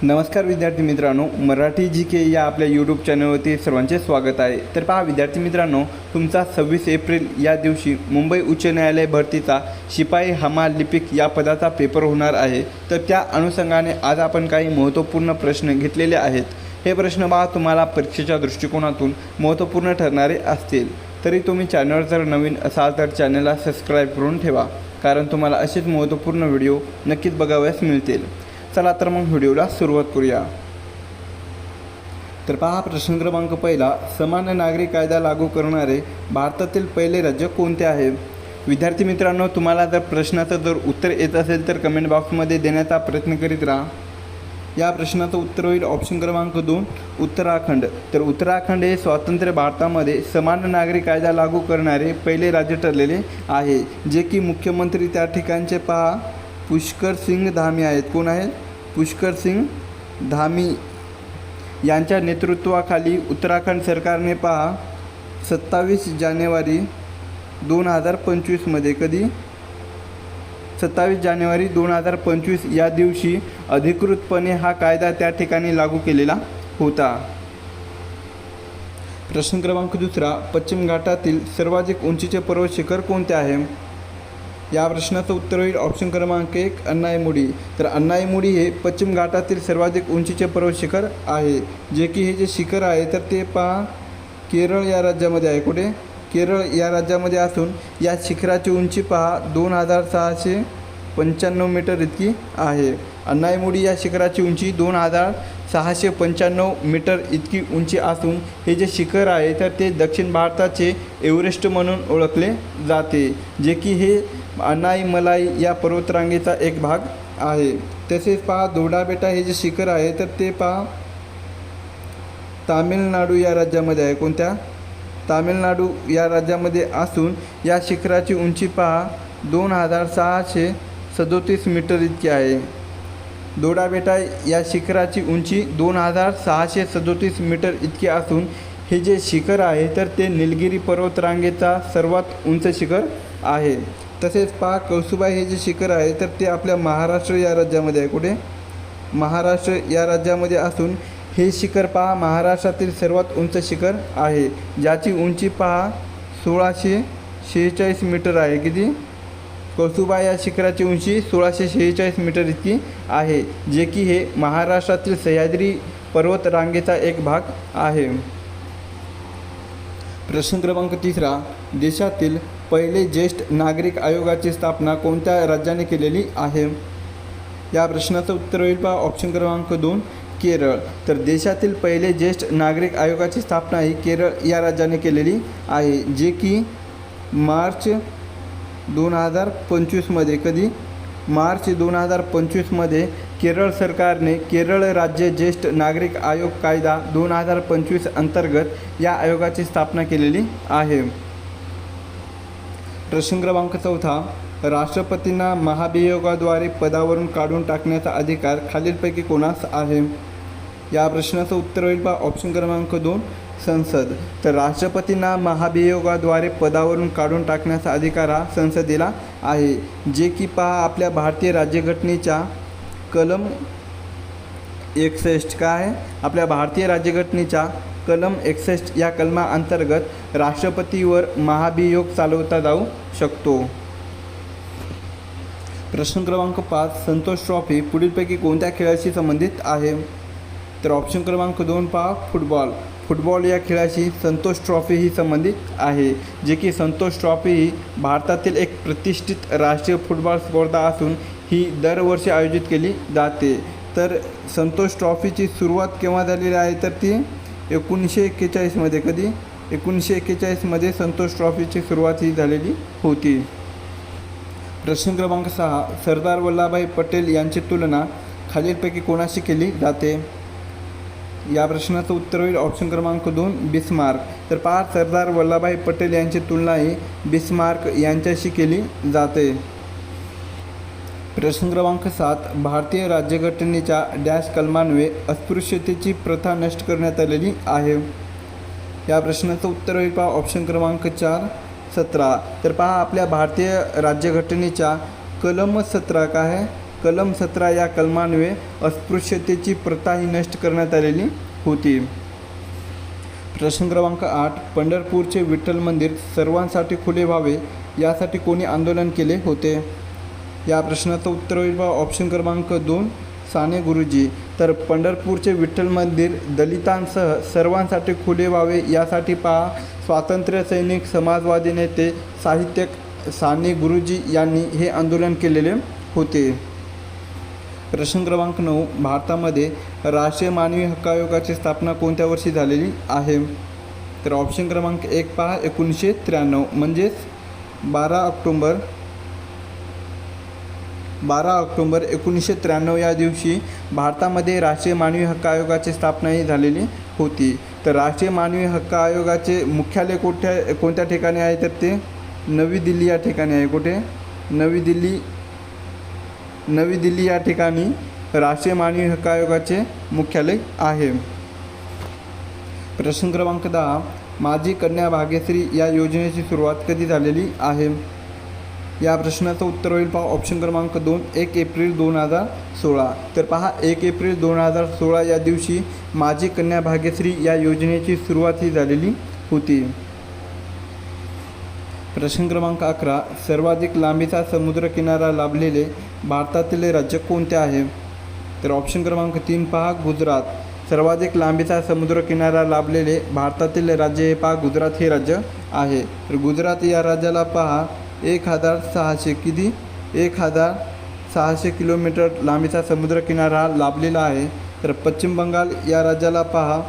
नमस्कार विद्यार्थी मित्रांनो, मराठी जी के या आपल्या यूट्यूब चॅनलवरती सर्वांचे स्वागत आहे। तर पहा विद्यार्थी मित्रांनो, तुमचा 26 एप्रिल या दिवशी मुंबई उच्च न्यायालय भरतीचा शिपाई हमाल लिपिक या पदाचा पेपर होणार आहे। तर त्या अनुषंगाने आज आपण काही महत्त्वपूर्ण प्रश्न घेतलेले आहेत। हे प्रश्न पहा तुम्हाला परीक्षेच्या दृष्टिकोनातून महत्त्वपूर्ण ठरणारे असतील। तरी तुम्ही चॅनलवर जर नवीन असाल तर चॅनलला सबस्क्राईब करून ठेवा, कारण तुम्हाला असेच महत्त्वपूर्ण व्हिडिओ नक्कीच बघावयास मिळतील। चला तर मग व्हिडिओला सुरुवात करूया। तर पहा प्रश्न क्रमांक पहिला, समान नागरी कायदा लागू करणारे भारतातील पहिले राज्य कोणते आहे? विद्यार्थी मित्रांनो, तुम्हाला जर प्रश्नाचं जर उत्तर येत असेल तर कमेंट बॉक्समध्ये देण्याचा प्रयत्न करीत राहा। या प्रश्नाचं उत्तर होईल ऑप्शन क्रमांक 2 उत्तराखंड। तर उत्तराखंड हे स्वतंत्र भारतामध्ये समान नागरी कायदा लागू करणारे पहिले राज्य ठरलेले आहे, जे की मुख्यमंत्री त्या ठिकाणचे पहा पुष्कर सिंग धामी आहेत। कोण आहेत? पुष्कर सिंग धामी यांच्या नेतृत्वाखाली उत्तराखंड सरकारने पहा 27 जानेवारी 2025 मध्ये कधी 27 जानेवारी 2025 या दिवशी अधिकृतपणे हा कायदा त्या ठिकाणी लागू केलेला होता। प्रश्न क्रमांक दुसरा, पश्चिम घाटातील सर्वाधिक उंचीचे पर्वत शिखर कोणते आहे? या प्रश्नाचं उत्तर होईल ऑप्शन क्रमांक 1 अन्नाईमुडी। तर अन्नाईमुडी हे पश्चिम घाटातील सर्वाधिक उंचीचे पर्वत शिखर आहे, जे की हे जे शिखर आहे तर ते पहा केरळ या राज्यामध्ये आहे। कुठे? केरळ या राज्यामध्ये असून या शिखराची उंची पहा 2695 मीटर इतकी आहे। अन्नाईमुडी या शिखराची उंची 2695 मीटर इतकी उंची असून हे जे शिखर आहे तर ते दक्षिण भारताचे एव्हरेस्ट म्हणून ओळखले जाते, जे की हे अन्नाईमलाई या पर्वतरांगेचा एक भाग आहे। तसेच पहा दोडा बेटा हे जे शिखर आहे तर ते पहा तामिळनाडू या राज्यामध्ये आहे। कोणत्या? तामिळनाडू या राज्यामध्ये असून या शिखराची उंची पहा 2637 मीटर इतकी आहे। दोडा बेटा या शिखराची उंची 2637 मीटर इतकी असून हे जे शिखर आहे तर ते निलगिरी पर्वतरांगेचा सर्वात उंच शिखर आहे। तसेच पहा कळसुबाई हे जे शिखर आहे तर ते आपल्या महाराष्ट्र या राज्यामध्ये आहे। कुठे? महाराष्ट्र या राज्यामध्ये असून हे शिखर पहा महाराष्ट्रातील सर्वात उंच शिखर आहे, ज्याची उंची पहा 1646 मीटर आहे। किती? कळसुबाई या शिखराची उंची 1646 मीटर इतकी आहे, जे की हे महाराष्ट्रातील सह्याद्री पर्वत रांगेचा एक भाग आहे। प्रश्न क्रमांक तिसरा, देशातील पहिले ज्येष्ठ नागरिक आयोगाची स्थापना कोणत्या राज्याने केलेली आहे? या प्रश्नाचं उत्तर होईल पहा ऑप्शन क्रमांक 2 केरळ। तर देशातील पहिले ज्येष्ठ नागरिक आयोगाची स्थापना ही केरळ या राज्याने केलेली आहे, जे की मार्च 2025 मध्ये कधी? मार्च 2025 मध्ये केरळ सरकारने केरळ राज्य ज्येष्ठ नागरिक आयोग कायदा 2025 अंतर्गत या आयोगाची स्थापना केलेली आहे। प्रश्न क्रमांक 4, राष्ट्रपतींना महाभियोगाद्वारे पदावरून काढून टाकण्याचा अधिकार खालीलपैकी कोणास आहे? या प्रश्नाचं उत्तर होईल पहा ऑप्शन क्रमांक 2 संसद। तर राष्ट्रपतींना महाभियोगाद्वारे पदावरून काढून टाकण्याचा अधिकार हा संसदेला आहे, जे की पहा आपल्या भारतीय राज्यघटनेच्या कलम 61 काय आहे? आपल्या भारतीय राज्यघटनेच्या कलम 61 या कलमाअंतर्गत राष्ट्रपतीवर महाभियोग चालवता जाऊ शकतो। प्रश्न क्रमांक 5, संतोष ट्रॉफी पुढीलपैकी कोणत्या खेळाशी संबंधित आहे? तर ऑप्शन क्रमांक 2 पहा फुटबॉल। फुटबॉल या खेळाशी संतोष ट्रॉफी ही संबंधित आहे, जे की संतोष ट्रॉफी ही भारतातील एक प्रतिष्ठित राष्ट्रीय फुटबॉल स्पर्धा असून ही दरवर्षी आयोजित केली जाते। तर संतोष ट्रॉफीची सुरुवात केव्हा झालेली आहे? तर ती 1941 मध्ये कधी? 1941 मध्ये संतोष ट्रॉफीची सुरुवात ही झालेली होती। प्रश्न क्रमांक 6, सरदार वल्लभभाई पटेल यांची तुलना खालीलपैकी कोणाशी केली जाते? या प्रश्नाचं उत्तर होईल ऑप्शन क्रमांक 2 बिस्मार्क। तर पहा सरदार वल्लभभाई पटेल यांची तुलना ही बिस्मार्क यांच्याशी केली जाते। प्रश्न क्रमांक 7, भारतीय राज्यघटनेच्या डॅश कलमान्वये अस्पृश्यतेची प्रथा नष्ट करण्यात आलेली आहे? या प्रश्नाचं उत्तर होईल पहा ऑप्शन क्रमांक 4 17। तर पहा आपल्या भारतीय राज्यघटनेच्या कलम 17 काय आहे? कलम 17 या कलमान्वये अस्पृश्यतेची प्रथा ही नष्ट करण्यात आलेली होती. प्रश्न क्रमांक 8, पंढरपूरचे विठ्ठल मंदिर सर्वांसाठी खुले व्हावे यासाठी कोणी आंदोलन केले होते? या प्रश्नाचं उत्तर होईल पहा ऑप्शन क्रमांक 2, साने गुरुजी. तर पंढरपूरचे विठ्ठल मंदिर दलितांसह सर्वांसाठी खुले व्हावे यासाठी पहा स्वातंत्र्य सैनिक, समाजवादी नेते, साहित्यिक साने गुरुजी यांनी हे आंदोलन केलेले होते. प्रश्न क्रमांक 9, भारतामध्ये राष्ट्रीय मानवी हक्क आयोगाची स्थापना कोणत्या वर्षी झालेली आहे? तर ऑप्शन क्रमांक 1 पहा 1993 म्हणजेच 12 ऑक्टोबर 1993 या दिवशी भारतामध्ये राष्ट्रीय मानवी हक्क आयोगाची स्थापना ही झालेली होती. तर राष्ट्रीय मानवी हक्क आयोगाचे मुख्यालय कोणत्या ठिकाणी आहे? तर ते नवी दिल्ली या ठिकाणी आहे. कुठे? नवी दिल्ली या ठिकाणी राष्ट्रीय मानवी हक्क आयोगाचे मुख्यालय आहे. प्रश्न क्रमांक 10, माझी कन्या भाग्यश्री या योजनेची सुरुवात कधी झालेली आहे? या प्रश्नाचं उत्तर होईल पहा ऑप्शन क्रमांक 2, 1 एप्रिल 2016. तर पहा 1 एप्रिल 2016 या दिवशी माझी कन्या भाग्यश्री या योजनेची सुरुवात ही झालेली होती. प्रश्न क्रमांक 11, सर्वाधिक लांबीचा समुद्रकिनारा लाभलेले भारतातील राज्य कोणते आहे? तर ऑप्शन क्रमांक 3 पहा गुजरात. सर्वाधिक लांबीचा समुद्रकिनारा लाभलेले भारतातील राज्य हे पहा गुजरात हे राज्य आहे. तर गुजरात या राज्याला पहा 1600 किलोमीटर लांबीचा समुद्रकिनारा लाभलेला आहे. तर पश्चिम बंगाल या राज्याला पहा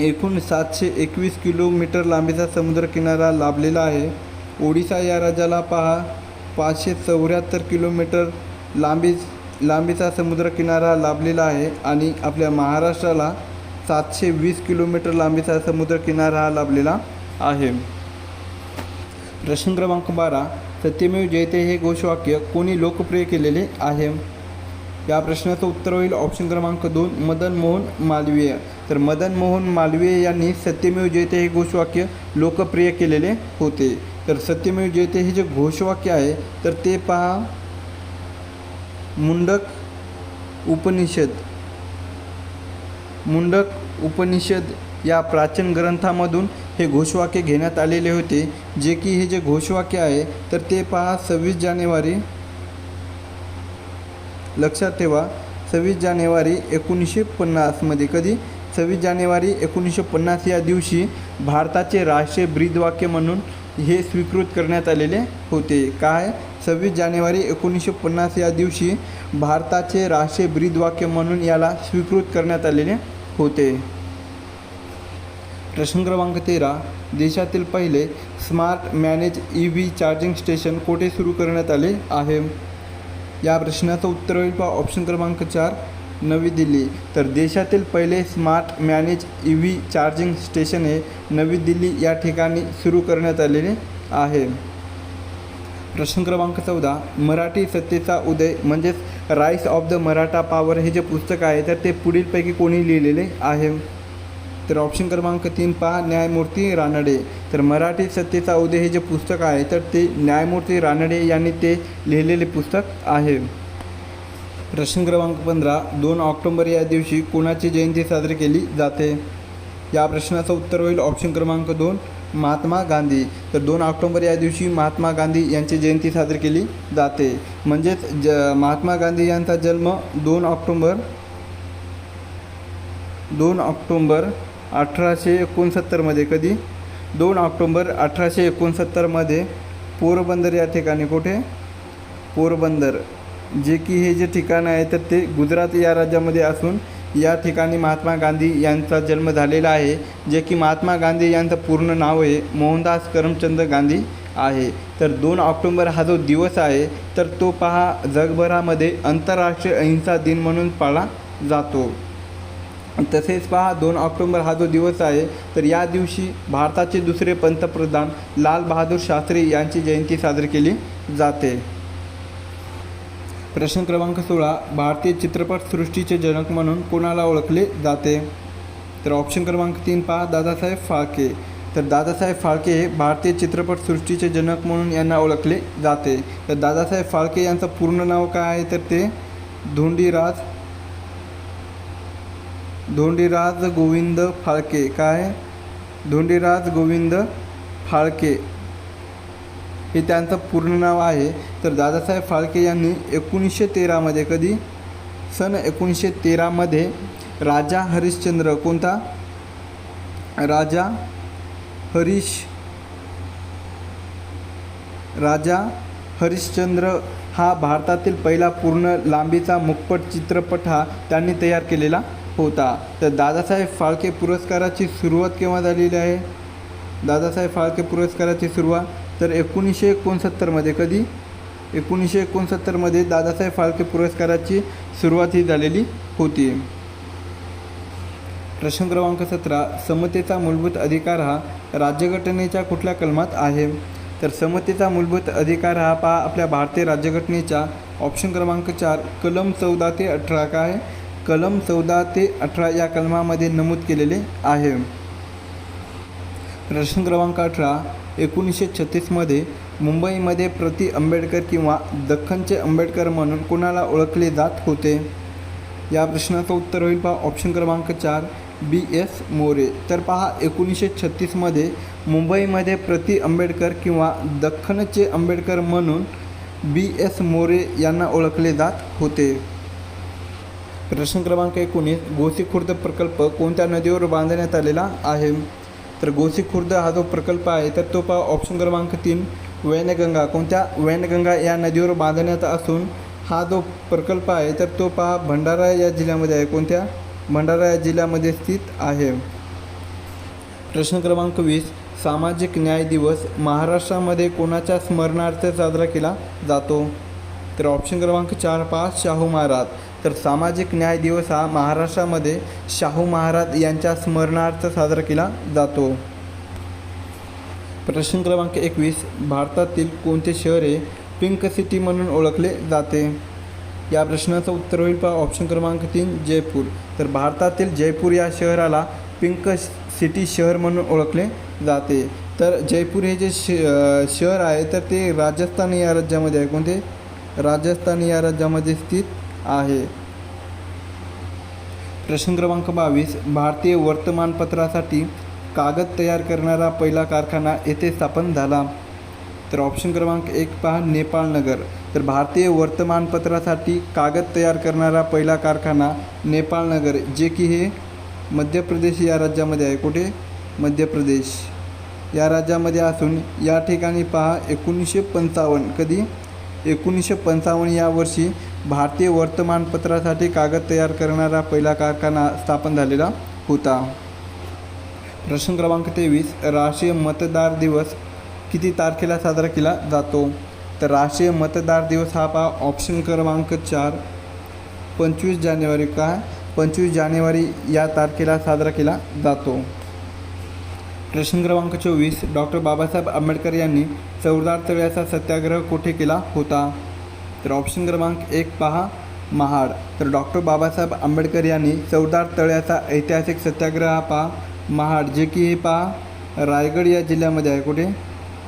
एकूण 721 किलोमीटर लांबीचा समुद्रकिनारा लाभलेला आहे. ओडिशा या राज्याला पहा 574 किलोमीटर लांबीचा समुद्रकिनारा लाभलेला आहे आणि आपल्या महाराष्ट्राला 720 किलोमीटर लांबीचा समुद्रकिनारा लाभलेला आहे. प्रश्न क्रमांक 12, सत्यमेव जयते हे घोषवाक्य कोणी लोकप्रिय केलेले आहे? या प्रश्नाचं उत्तर होईल ऑप्शन क्रमांक 2, मदन मोहन मालवीय. तर मदन मोहन मालवीय यांनी सत्यमेव जयते हे घोषवाक्य लोकप्रिय केलेले होते. तर सत्यमेव जयते हे जे घोषवाक्य आहे तर ते पहा मुंडक उपनिषद या प्राचीन ग्रंथामधून हे घोषवाक्य घेण्यात आलेले होते. जे की हे जे घोषवाक्य आहे तर ते पहा 26 जानेवारी, लक्षात ठेवा 26 जानेवारी 1950 मध्ये. कधी? 26 जानेवारी 1950 या दिवशी भारताचे राष्ट्रीय ब्रीदवाक्य म्हणून हे स्वीकृत करण्यात आलेले होते. काय? 26 जानेवारी 1950 या दिवशी भारताचे राष्ट्रीय ब्रीदवाक्य म्हणून याला स्वीकृत करण्यात आलेले होते. प्रश्न क्रमांक 13, देशातील पहिले smart manage EV charging station कोठे सुरू करण्यात आले आहे? या प्रश्नाचं उत्तर होईल पहा ऑप्शन क्रमांक 4, नवी दिल्ली. तर देशातील पहिले smart manage EV charging station हे नवी दिल्ली या ठिकाणी सुरू करण्यात आलेले आहे. प्रश्न क्रमांक 14, मराठी सत्तेचा उदय म्हणजेच rice of the Maratha power हे जे पुस्तक आहे तर ते पुढीलपैकी कोणी लिहिलेले आहे? तर ऑप्शन क्रमांक 3 पहा न्यायमूर्ती रानडे. तर मराठी सत्तेचा उदय हे जे पुस्तक आहे तर ते न्यायमूर्ती रानडे यांनी ते लिहिलेले पुस्तक आहे. प्रश्न क्रमांक 15, 2 ऑक्टोबर या दिवशी कोणाची जयंती साजरी केली जाते? या प्रश्नाचं उत्तर होईल ऑप्शन क्रमांक 2, महात्मा गांधी. तर 2 ऑक्टोबर या दिवशी महात्मा गांधी यांची जयंती साजरी केली जाते. म्हणजेच महात्मा गांधी यांचा जन्म 2 ऑक्टोबर 1869 मध्ये. कधी? 2 ऑक्टोबर 1869 मध्ये पोरबंदर या ठिकाणी. कुठे? पोरबंदर, जे की हे जे ठिकाण आहे तर ते गुजरात या राज्यामध्ये असून या ठिकाणी महात्मा गांधी यांचा जन्म झालेला आहे. जे की महात्मा गांधी यांचं पूर्ण नाव आहे मोहनदास करमचंद गांधी आहे. तर 2 ऑक्टोबर हा जो दिवस आहे तर तो पहा जगभरामध्ये आंतरराष्ट्रीय अहिंसा दिन म्हणून पाळला जातो. तसेच पहा 2 ऑक्टोबर हा जो दिवस आहे तर या दिवशी भारताचे दुसरे पंतप्रधान लाल बहादूर शास्त्री यांची जयंती साजरी केली जाते. प्रश्न क्रमांक 16, भारतीय चित्रपटसृष्टीचे जनक म्हणून कोणाला ओळखले जाते? तर ऑप्शन क्रमांक 3 पहा दादासाहेब फाळके. तर दादासाहेब फाळके हे भारतीय चित्रपटसृष्टीचे जनक म्हणून यांना ओळखले जाते. तर दादासाहेब फाळके यांचं पूर्ण नाव काय आहे तर ते धोंडीराज गोविंद फाळके. काय? धोंडीराज गोविंद फाळके हे त्यांचं पूर्ण नाव आहे. तर दादासाहेब फाळके यांनी 1913मध्ये कधी? सन 1913मध्ये राजा हरिश्चंद्र. कोणता? राजा हरिश्चंद्र हा भारतातील पहिला पूर्ण लांबीचा मुखपट चित्रपट हा त्यांनी तयार केलेला होता. तर दादासाहेब फाळके पुरस्काराची सुरुवात केव्हा झालेली आहे? दादासाहेब फाळके पुरस्काराची सुरुवात तर 1969मध्ये. कधी? 1969मध्ये दादासाहेब फाळके पुरस्काराची सुरुवात ही झालेली होती. प्रश्न क्रमांक 17. समतेचा मूलभूत अधिकार हा राज्यघटनेच्या कुठल्या कलमात आहे? तर समतेचा मूलभूत अधिकार हा पहा आपल्या भारतीय राज्यघटनेच्या ऑप्शन क्रमांक 4 कलम 14 ते 18. काय? कलम 14 ते 18 या कलमामध्ये नमूद केलेले आहे. प्रश्न क्रमांक 18. 1936मध्ये मुंबईमध्ये प्रति आंबेडकर किंवा दख्खनचे आंबेडकर म्हणून कोणाला ओळखले जात होते? या प्रश्नाचं उत्तर होईल पहा ऑप्शन क्रमांक 4 B.S. मोरे. तर पहा 1936मध्ये मुंबईमध्ये प्रति आंबेडकर किंवा दख्खनचे आंबेडकर म्हणून B.S. मोरे यांना ओळखले जात होते. प्रश्न क्रमांक 19. गोसीखुर्द प्रकल्प कोणत्या नदीवर बांधण्यात आलेला आहे? तर गोसीखुर्द हा जो प्रकल्प आहे तर तो पहा ऑप्शन क्रमांक 3 वैनगंगा. कोणत्या? वैनगंगा या नदीवर बांधण्यात असून हा जो प्रकल्प आहे तर तो पहा भंडारा या जिल्ह्यामध्ये आहे. कोणत्या? भंडारा या जिल्ह्यामध्ये स्थित आहे. प्रश्न क्रमांक 20. सामाजिक न्याय दिवस महाराष्ट्रामध्ये कोणाच्या स्मरणार्थ साजरा केला जातो? तर ऑप्शन क्रमांक 4 पहा शाहू महाराज. तर सामाजिक न्याय दिवस हा महाराष्ट्रामध्ये शाहू महाराज यांच्या स्मरणार्थ साजरा केला जातो. प्रश्न क्रमांक 21. भारतातील कोणते शहर हे पिंक सिटी म्हणून ओळखले जाते? या प्रश्नाचं उत्तर होईल पहा ऑप्शन क्रमांक 3 जयपूर. तर भारतातील जयपूर या शहराला पिंक सिटी शहर म्हणून ओळखले जाते. तर जयपूर हे जे शहर आहे तर ते राजस्थान या राज्यामध्ये आहे. कोणते? राजस्थान या राज्यामध्ये स्थित आहे. प्रश्न क्रमांक 22. भारतीय वर्तमानपत्रासाठी कागद तयार करणारा पहिला कारखाना येथे स्थापन झाला? तर ऑप्शन क्रमांक 1 पहा नेपाळ नगर. तर भारतीय वर्तमानपत्रासाठी कागद तयार करणारा पहिला कारखाना नेपाळ नगर जे की हे मध्य प्रदेश या राज्यामध्ये आहे. कुठे? मध्य प्रदेश या राज्यामध्ये असून या ठिकाणी पहा 1955. कधी? 1955 या वर्षी भारतीय वर्तमानपत्रासाठी कागद तयार करणारा पहिला कारखाना स्थापन झालेला होता. प्रश्न क्रमांक 23. राष्ट्रीय मतदार दिवस किती तारखेला साजरा केला जातो? तर राष्ट्रीय मतदार दिवस हा पहा ऑप्शन क्रमांक 4 25 जानेवारी. काय? 25 जानेवारी या तारखेला साजरा केला जातो. प्रश्न क्रमांक 24. डॉक्टर बाबासाहेब आंबेडकर यांनी चवदार तळ्याचा सत्याग्रह कुठे केला होता? तर ऑप्शन क्रमांक 1 पहा महाड. तर डॉक्टर बाबासाहेब आंबेडकर यांनी चवदार तळ्याचा ऐतिहासिक सत्याग्रह हा पहा महाड जे की हे पहा रायगड या जिल्ह्यामध्ये आहे. कुठे?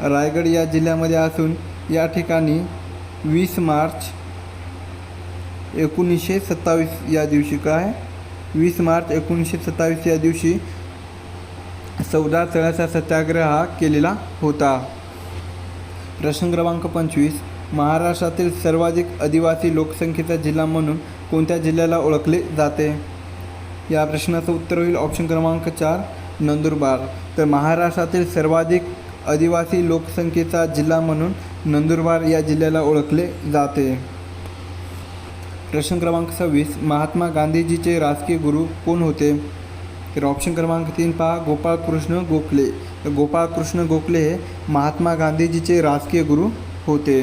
रायगड या जिल्ह्यामध्ये असून या ठिकाणी 20 मार्च 1927 या दिवशी. काय? 20 मार्च 1927 या दिवशी चवदार तळ्याचा सत्याग्रह हा केलेला होता. प्रश्न क्रमांक 25. महाराष्ट्रातील सर्वाधिक आदिवासी लोकसंख्येचा जिल्हा म्हणून कोणत्या जिल्ह्याला ओळखले जाते? या प्रश्नाचं उत्तर होईल ऑप्शन क्रमांक 4 नंदुरबार. तर महाराष्ट्रातील सर्वाधिक आदिवासी लोकसंख्येचा जिल्हा म्हणून नंदुरबार या जिल्ह्याला ओळखले जाते. प्रश्न क्रमांक 26. महात्मा गांधीजीचे राजकीय गुरु कोण होते? तर ऑप्शन क्रमांक 3 पहा गोपाळकृष्ण गोखले. तर गोपाळकृष्ण गोखले हे महात्मा गांधीजीचे राजकीय गुरु होते.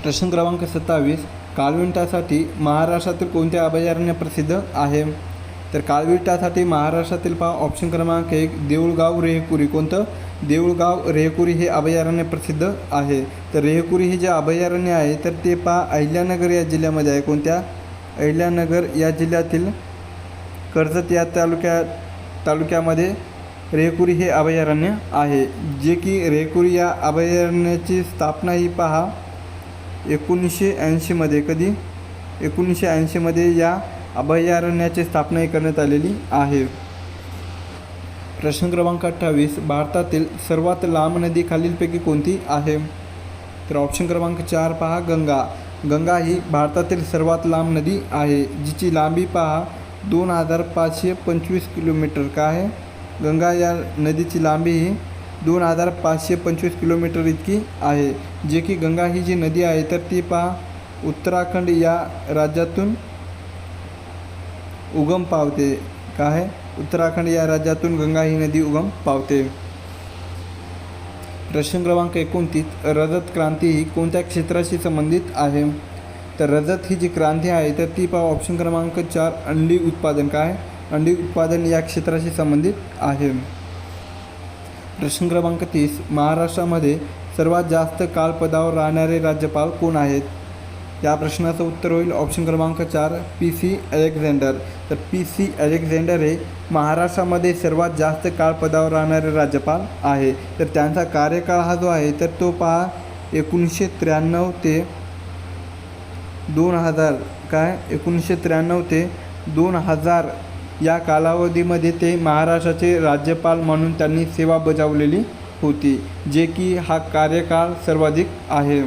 प्रश्न क्रमांक 27. काळविंटासाठी महाराष्ट्रातील कोणते अभयारण्य प्रसिद्ध आहे? तर काळविटासाठी महाराष्ट्रातील पहा ऑप्शन क्रमांक 1 देऊळगाव रेहकुरी. कोणतं? देऊळगाव रेहकुरी हे अभयारण्य प्रसिद्ध आहे. तर रेहकुरी हे जे अभयारण्य आहे तर ते पहा अहिल्यानगर या जिल्ह्यामध्ये आहे. कोणत्या? अहिल्यानगर या जिल्ह्यातील कर्जत या तालुक्यामध्ये रेकुरी हे अभयारण्य आहे, जे की रेकुरी या अभयारण्याची स्थापना ही पहा 1980मध्ये कधी 1980मध्ये या अभयारण्याची स्थापना ही करण्यात आलेली आहे. प्रश्न क्रमांक 28, भारतातील सर्वात लांब नदी खालीलपैकी कोणती आहे? तर ऑप्शन क्रमांक 4 पहा गंगा. गंगा ही भारतातील सर्वात लांब नदी आहे, जिची लांबी पहा 2525 किलोमीटर. काय आहे? गंगा या नदीची लांबी ही 2525 किलोमीटर इतकी आहे, जे की गंगा ही जी नदी आहे तर ती पहा उत्तराखंड या राज्यातून उगम पावते. काय आहे? उत्तराखंड या राज्यातून गंगा ही नदी उगम पावते. प्रश्न क्रमांक 29, रजत क्रांती ही कोणत्या क्षेत्राशी संबंधित आहे? तर रजत ही जी क्रांती आहे तर ती पहा ऑप्शन क्रमांक 4 अंडी उत्पादन. काय? अंडी उत्पादन या क्षेत्राशी संबंधित आहे. प्रश्न क्रमांक 30, महाराष्ट्रामध्ये सर्वात जास्त काळ पदावर राहणारे राज्यपाल कोण आहेत? या प्रश्नाचं उत्तर होईल ऑप्शन क्रमांक 4 PC अलेक्झांडर. तर PC अलेक्झांडर हे महाराष्ट्रामध्ये सर्वात जास्त काळ पदावर राहणारे राज्यपाल आहे. तर त्यांचा कार्यकाळ हा जो आहे तर तो पहा 1993 ते 2000. काय? 1993 ते 2000 या कालावधीमध्ये ते महाराष्ट्राचे राज्यपाल म्हणून त्यांनी सेवा बजावलेली होती, जे की हा कार्यकाळ सर्वाधिक आहे.